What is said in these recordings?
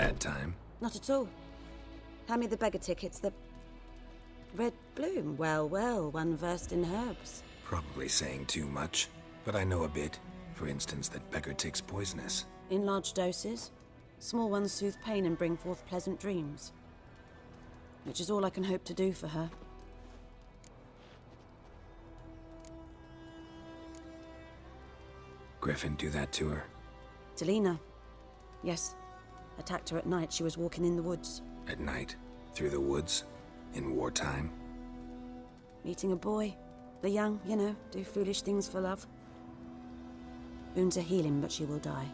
bad time? Not at all. Hand me the beggar tickets, the... Red bloom. Well, well, one versed in herbs. Probably saying too much, but I know a bit. For instance, that beggar tick's poisonous. In large doses. Small ones soothe pain and bring forth pleasant dreams. Which is all I can hope to do for her. Griffin do that to her? To Lena. Yes. Attacked her at night. She was walking in the woods. At night? Through the woods? In wartime? Meeting a boy. The young, you know, do foolish things for love. Wounds are healing, but she will die.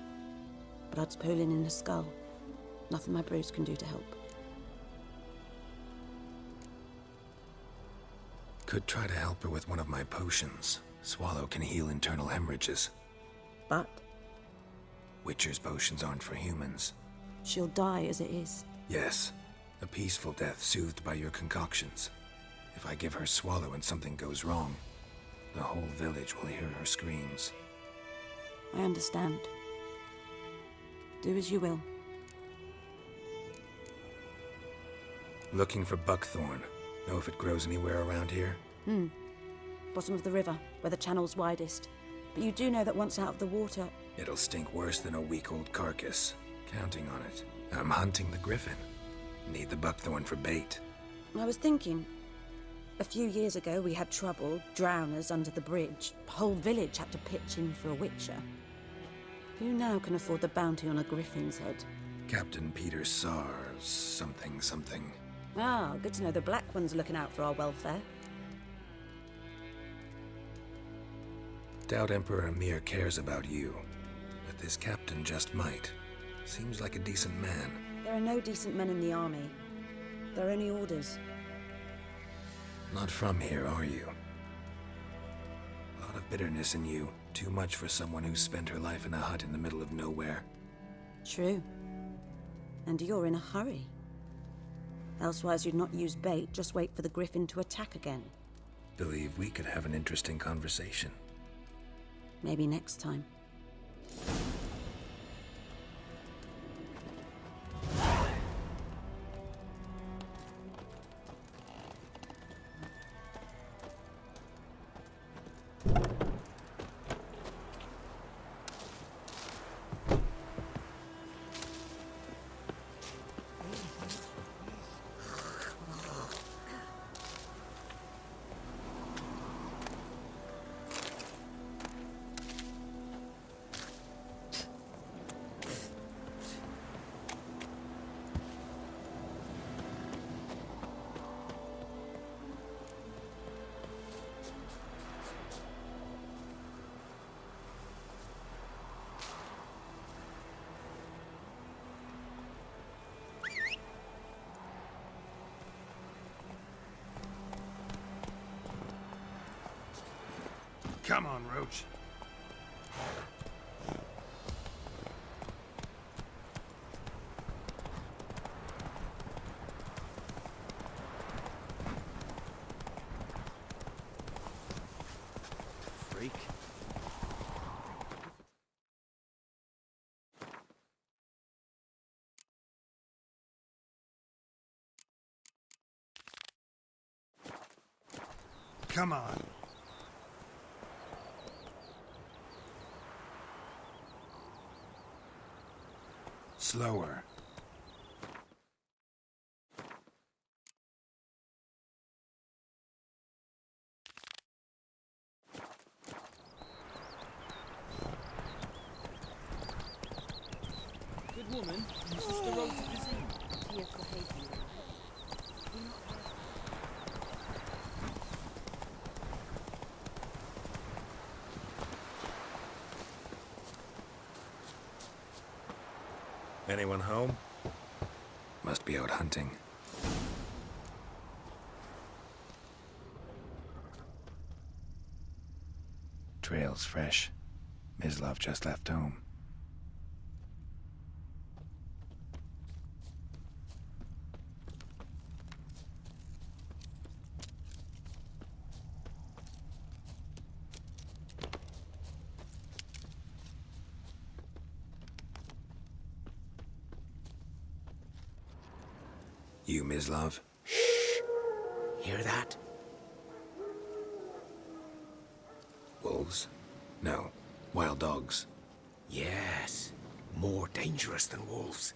Blood's pooling in her skull. Nothing my brews can do to help. Could try to help her with one of my potions. Swallow can heal internal hemorrhages. But? Witcher's potions aren't for humans. She'll die as it is. Yes. A peaceful death soothed by your concoctions. If I give her Swallow and something goes wrong, the whole village will hear her screams. I understand. Do as you will. Looking for buckthorn. Know if it grows anywhere around here? Bottom of the river, where the channel's widest. But you do know that once out of the water... It'll stink worse than a week-old carcass. Counting on it. I'm hunting the griffin. Need the buckthorn for bait. I was thinking... A few years ago we had trouble, drowners under the bridge. The whole village had to pitch in for a witcher. Who now can afford the bounty on a griffin's head? Captain Peter Sars, something. Ah, good to know the Black One's looking out for our welfare. Doubt Emperor Emir cares about you, but this captain just might. Seems like a decent man. There are no decent men in the army. There are only orders. Not from here, are you? A lot of bitterness in you. Too much for someone who's spent her life in a hut in the middle of nowhere. True. And you're in a hurry. Elsewise you'd not use bait, just wait for the griffin to attack again. Believe we could have an interesting conversation. Maybe next time. Come on, Roach. Freak. Come on. Slower. Good woman, this is the road to cuisine. Anyone home? Must be out hunting. Trail's fresh. Mislov just left home. You, Mislav? Hear that? Wolves? No. Wild dogs. Yes. More dangerous than wolves.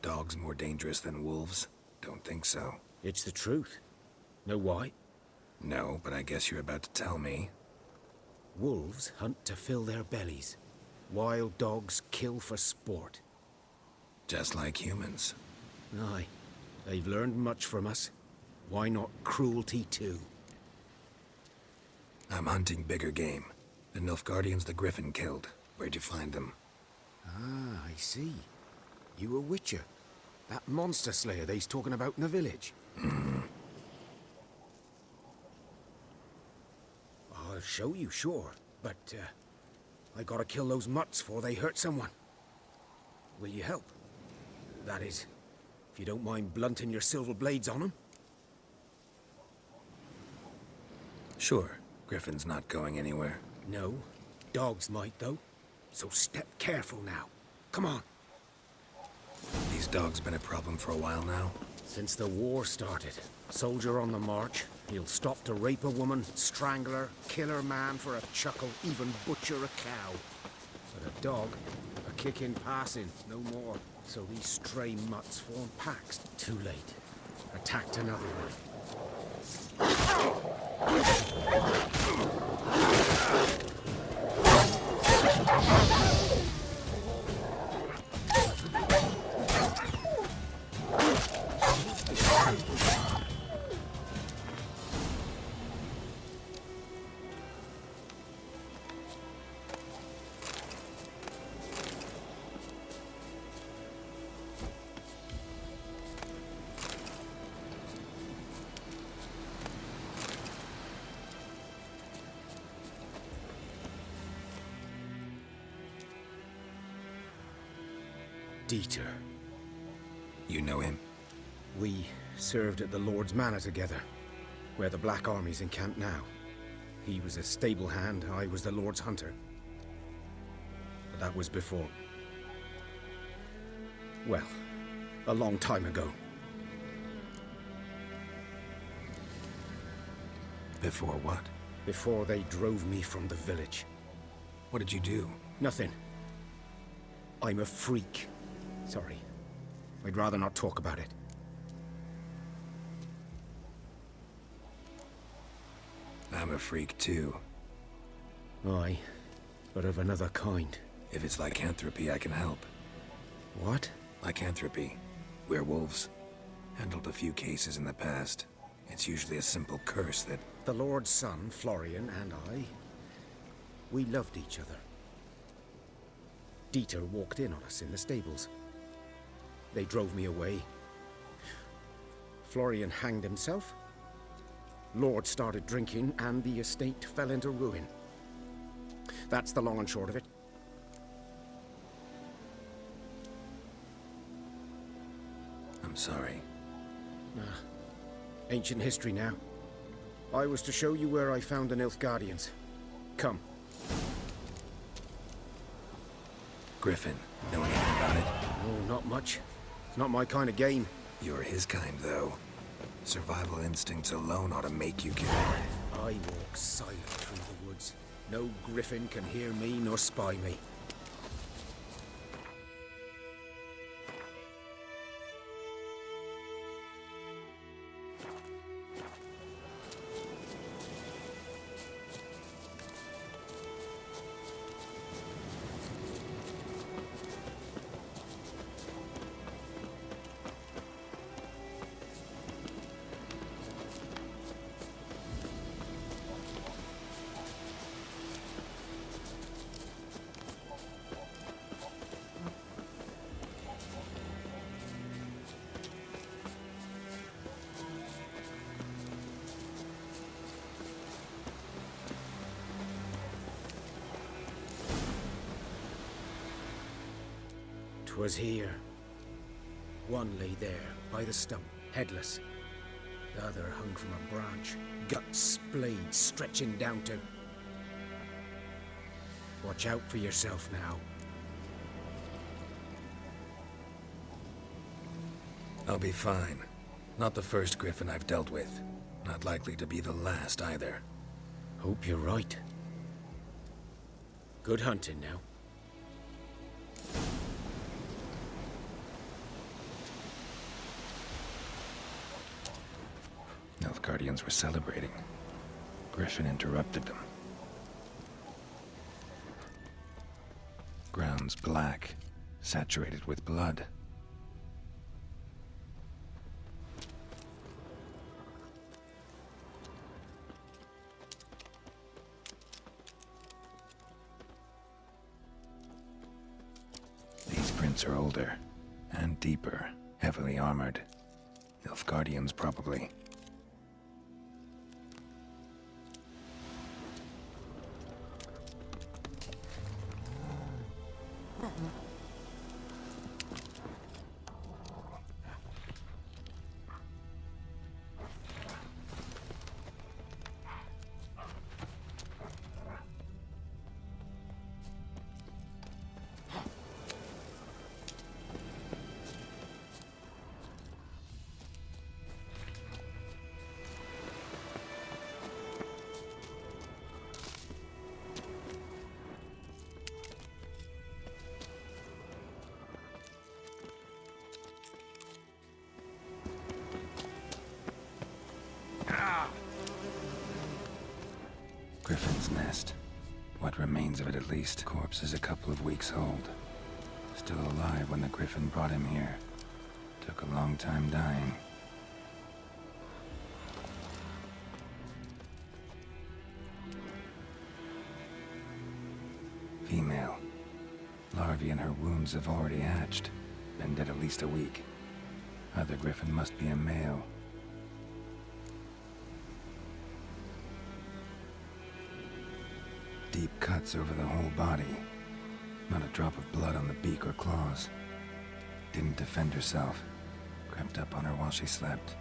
Dogs more dangerous than wolves? Don't think so. It's the truth. Know why? No, but I guess you're about to tell me. Wolves hunt to fill their bellies. Wild dogs kill for sport. Just like humans. Aye. They've learned much from us. Why not cruelty too? I'm hunting bigger game. The Nilfgaardians the Griffin killed. Where'd you find them? Ah, I see. You a witcher. That monster slayer they's talking about in the village. I'll show you, sure. But, I gotta kill those mutts before they hurt someone. Will you help? That is, if you don't mind blunting your silver blades on them. Sure. Griffin's not going anywhere. No. Dogs might, though. So step careful now. Come on. These dogs been a problem for a while now? Since the war started. Soldier on the march. He'll stop to rape a woman, strangle her, kill her man for a chuckle, even butcher a cow. But a dog, a kick in passing, no more. So these stray mutts form packs. Too late. Attacked another one. Dieter. You know him? We served at the Lord's Manor together, where the Black Army's encamped now. He was a stable hand, I was the Lord's hunter. But that was before... well, a long time ago. Before what? Before they drove me from the village. What did you do? Nothing. I'm a freak. Sorry. I'd rather not talk about it. I'm a freak too. Aye, but of another kind. If it's lycanthropy, I can help. What? Lycanthropy. Werewolves. Handled a few cases in the past. It's usually a simple curse that... The Lord's son, Florian, and I... we loved each other. Dieter walked in on us in the stables. They drove me away. Florian hanged himself. Lord started drinking, and the estate fell into ruin. That's the long and short of it. I'm sorry. Ancient history now. I was to show you where I found the Nilfgaardians. Come. Griffin, know anything about it? Oh, not much. It's not my kind of game. You're his kind, though. Survival instincts alone ought to make you care. I walk silent through the woods. No griffin can hear me nor spy me. Was here. One lay there, by the stump, headless. The other hung from a branch, guts splayed, stretching down to... Watch out for yourself now. I'll be fine. Not the first griffin I've dealt with. Not likely to be the last either. Hope you're right. Good hunting now. Nilfgaardians were celebrating. Griffin interrupted them. Ground's black, saturated with blood. These prints are older, and deeper, heavily armored. Nilfgaardians, probably. Griffin's nest. What remains of it, at least. Corpse is a couple of weeks old. Still alive when the griffin brought him here. Took a long time dying. Female. Larvae in her wounds have already hatched. Been dead at least a week. Other griffin must be a male. Deep cuts over the whole body. Not a drop of blood on the beak or claws. Didn't defend herself. Crept up on her while she slept.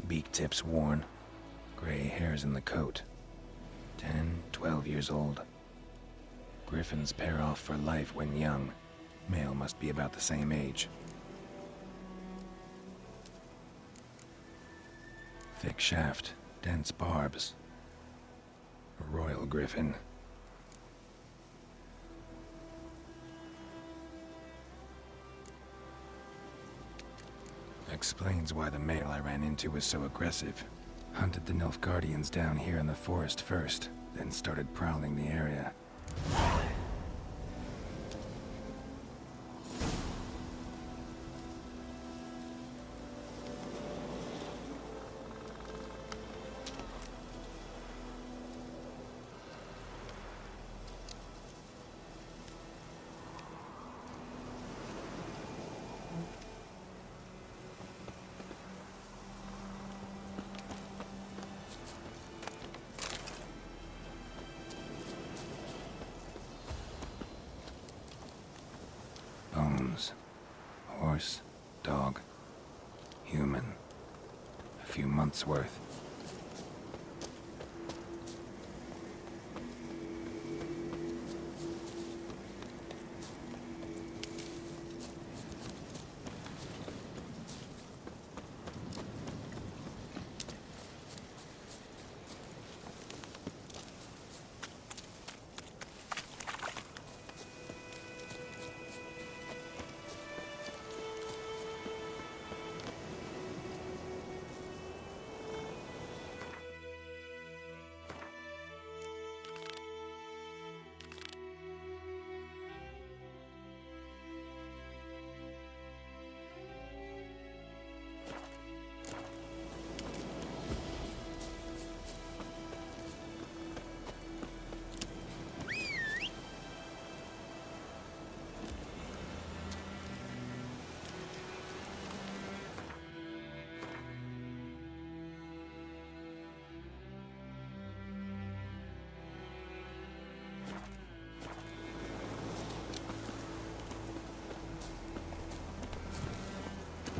Beak tips worn. Gray hairs in the coat. 10, 12 years old. Griffins pair off for life when young. Male must be about the same age. Thick shaft, dense barbs. A royal griffin. Explains why the male I ran into was so aggressive. Hunted the Nilfgaardians down here in the forest first, then started prowling the area. Bones. Horse, dog, human. A few months' worth.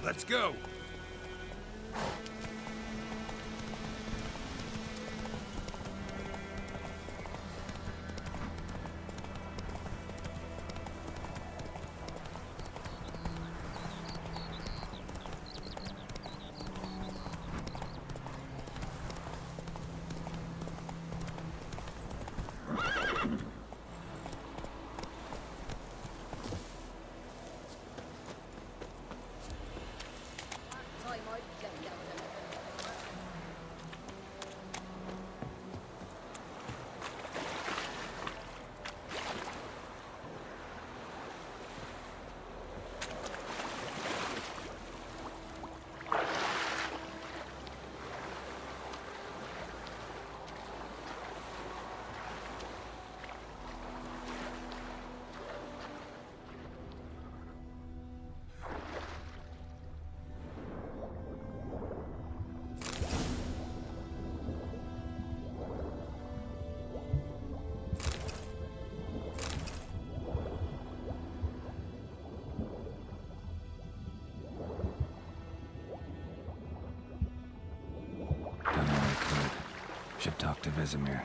Let's go! talk to Vesemir.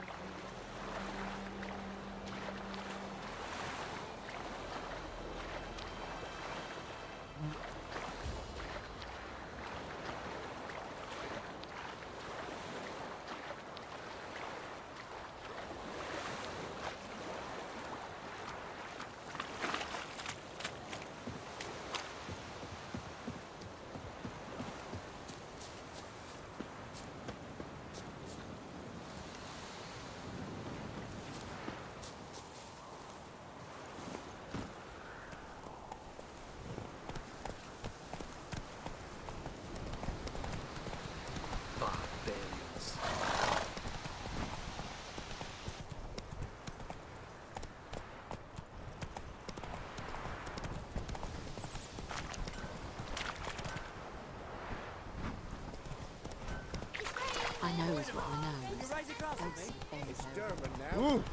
I knows what I knows. Don't see fairy tale.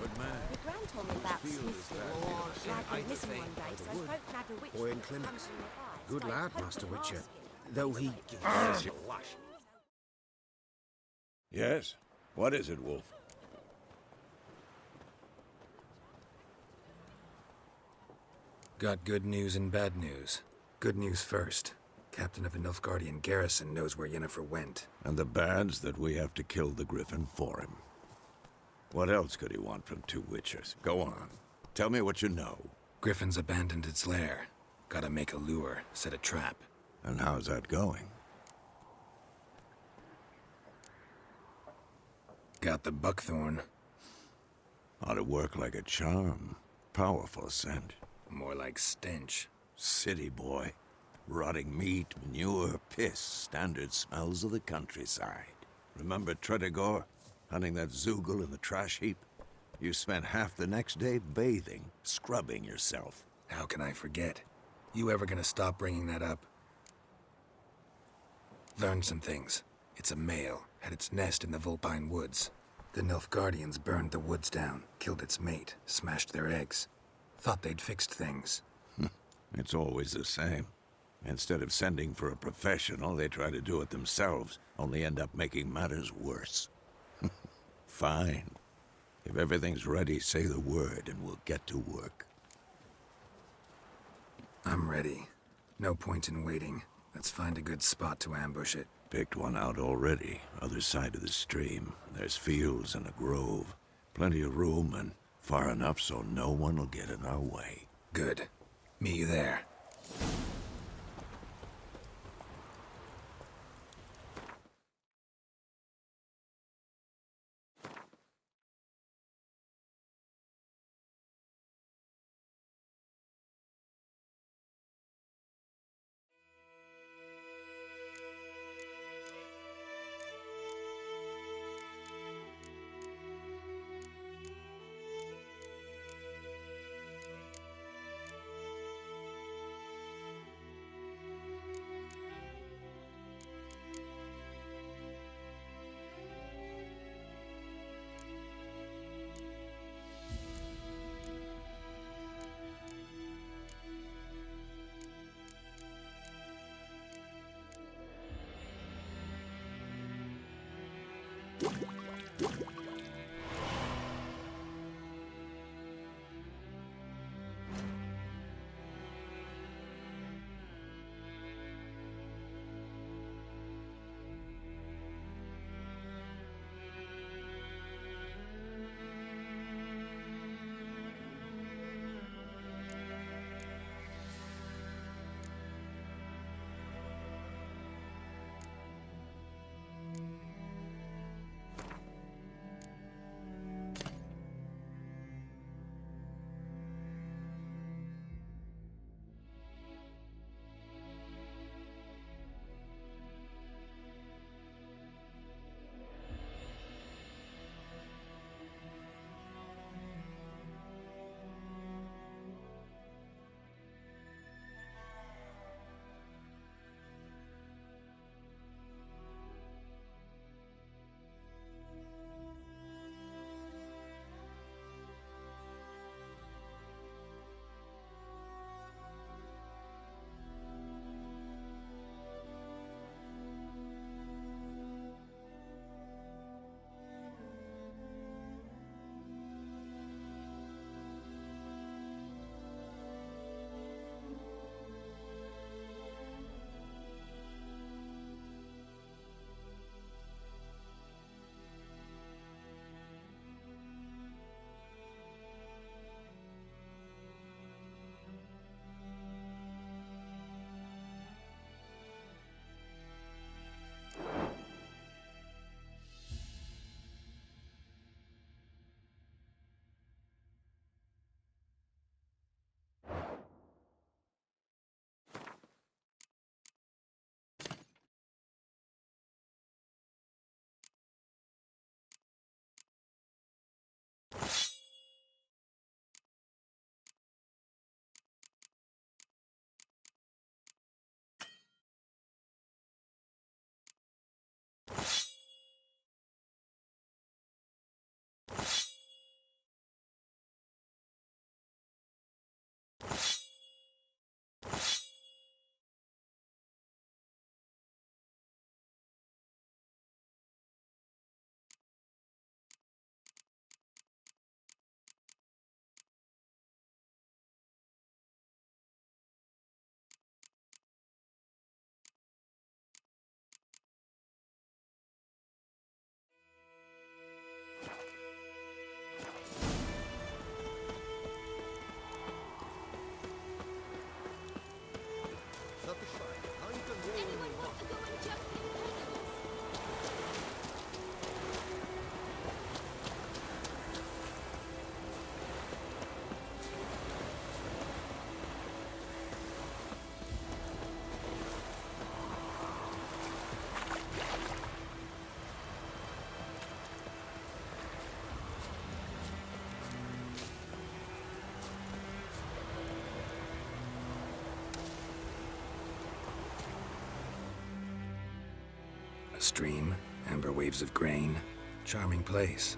Good man. My gran told me about Smith's I've been missing one day, so folk nabbed a witch. Boy in that clinics. comes from nearby. Good So lad, folk Master were Witcher. asking. Though he... Yes? What is it, Wolf? Got good news and bad news. Good news first. Captain of the Nilfgaardian garrison knows where Yennefer went. And the bad's that we have to kill the Griffin for him. What else could he want from two witchers? Go on. Tell me what you know. Griffin's abandoned its lair. Gotta make a lure, set a trap. And how's that going? Got the buckthorn. Ought to work like a charm. Powerful scent. More like stench. City boy. Rotting meat, manure, piss. Standard smells of the countryside. Remember Tredegor? Hunting that Zoogle in the trash heap? You spent half the next day bathing, scrubbing yourself. How can I forget? You ever gonna stop bringing that up? Learned some things. It's a male, had its nest in the Vulpine Woods. The Nilfgaardians burned the woods down, killed its mate, smashed their eggs. Thought they'd fixed things. It's always the same. Instead of sending for a professional, they try to do it themselves, only end up making matters worse. Fine. If everything's ready, say the word and we'll get to work. I'm ready. No point in waiting. Let's find a good spot to ambush it. Picked one out already, other side of the stream. There's fields and a grove. Plenty of room and far enough so no one will get in our way. Good. Meet you there. A stream, amber waves of grain. Charming place.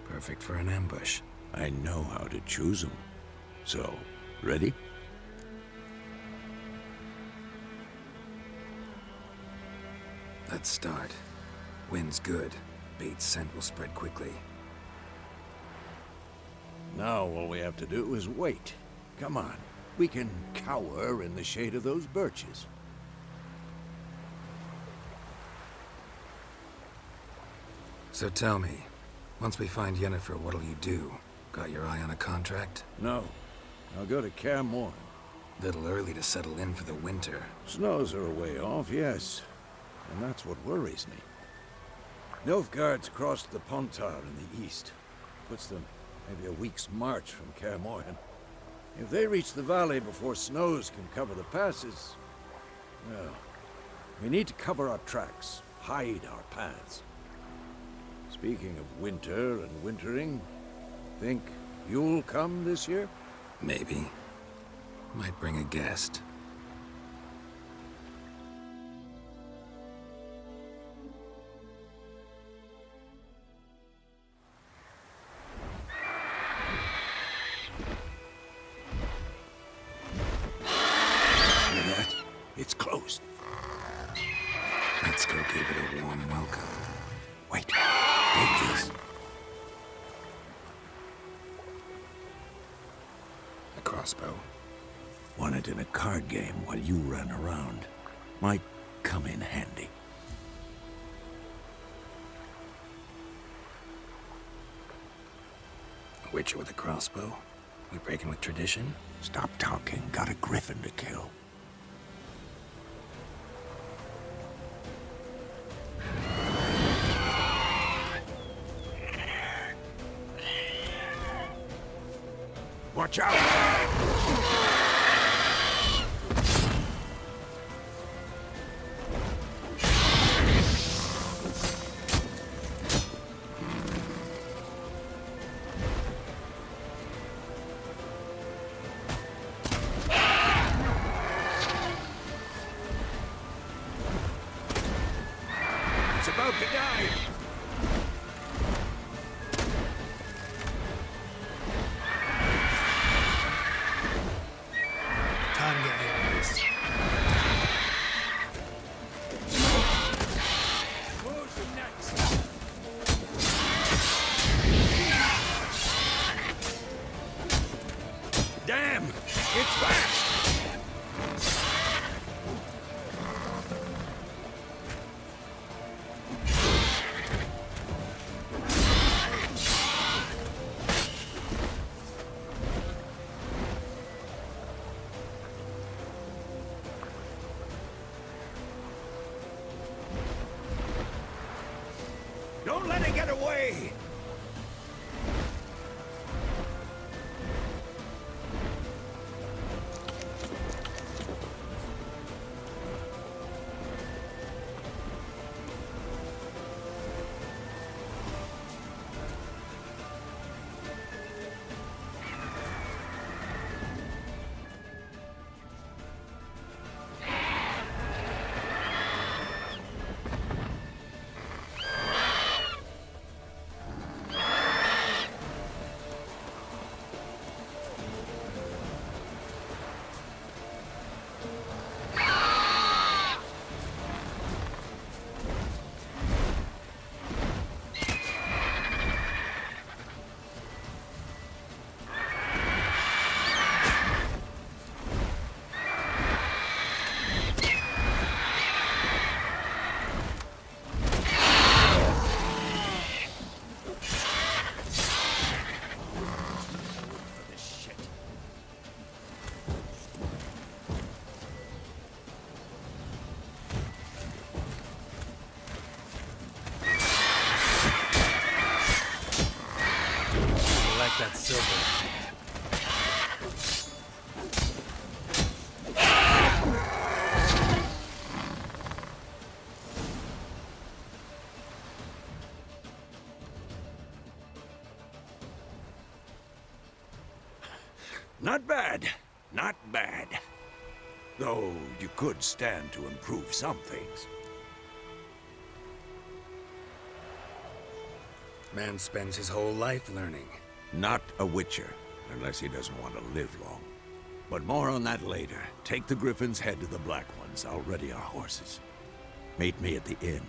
Perfect for an ambush. I know how to choose them. So, ready? Let's start. Wind's good. Bait's scent will spread quickly. Now all we have to do is wait. Come on. We can cower in the shade of those birches. So tell me, once we find Yennefer, what'll you do? Got your eye on a contract? No. I'll go to Kaer Morhen. Little early to settle in for the winter. Snows are a way off, yes. And that's what worries me. Nilfgaard's crossed the Pontar in the east. Puts them maybe a week's march from Kaer Morhen. If they reach the valley before snows can cover the passes, well, we need to cover our tracks, hide our paths. Speaking of winter and wintering, think you'll come this year? Maybe. Might bring a guest. Hear that? It's closed. Let's go give it a warm welcome. Wait, take this. A crossbow. Won it in a card game while you ran around. Might come in handy. A witcher with a crossbow? We breaking with tradition? Stop talking. Got a griffin to kill. Watch out! It's about to die! Time to end this. Close the necks! Damn! It's fast! Don't let it get away! That silver. Not bad. Not bad. Though you could stand to improve some things. Man spends his whole life learning. Not a witcher, unless he doesn't want to live long. But more on that later. Take the Griffin's head to the Black Ones. I'll ready our horses. Meet me at the inn.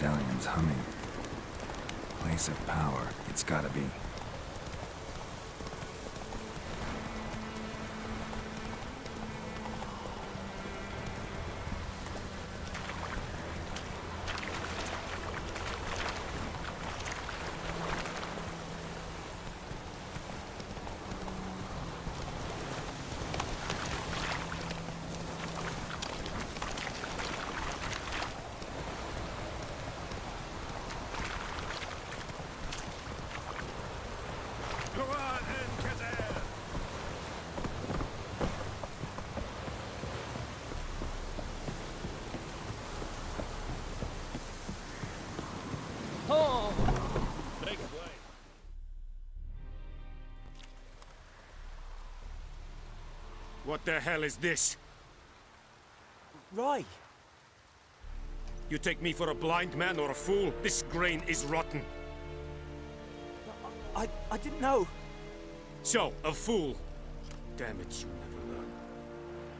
Medallion's humming. Place of power, it's gotta be. What the hell is this? Right. You take me for a blind man or a fool? This grain is rotten. I didn't know. So, a fool. Damn it, you never learn.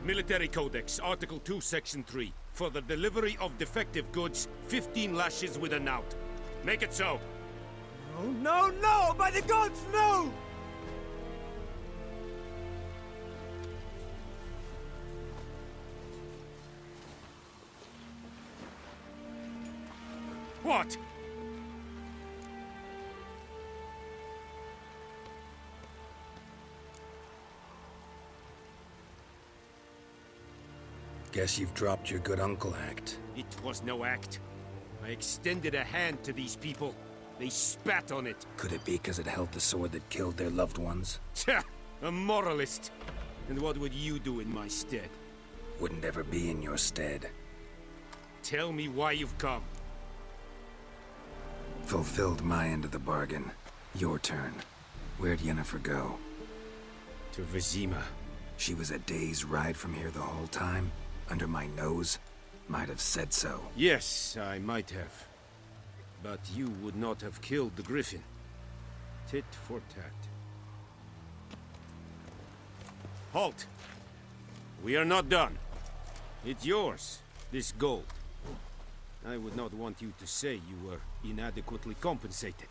Military Codex, Article 2, Section 3. For the delivery of defective goods, 15 lashes with a knout. Make it so. Oh, no, no! By the gods, no! What? Guess you've dropped your good uncle act. It was no act. I extended a hand to these people. They spat on it. Could it be because it held the sword that killed their loved ones? Tja, a moralist. And what would you do in my stead? Wouldn't ever be in your stead. Tell me why you've come. Fulfilled my end of the bargain. Your turn. Where'd Yennefer go? To Vizima. She was a day's ride from here the whole time? Under my nose? Might have said so. Yes, I might have. But you would not have killed the Griffin. Tit for tat. Halt! We are not done. It's yours, this gold. I would not want you to say you were inadequately compensated.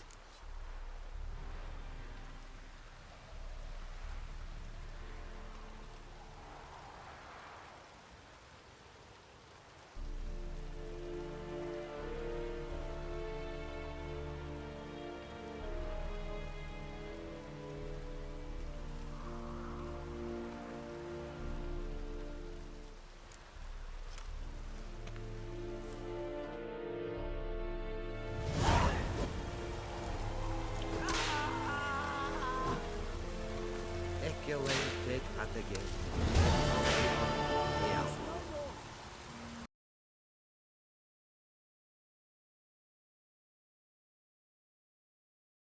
Take away, take hat again.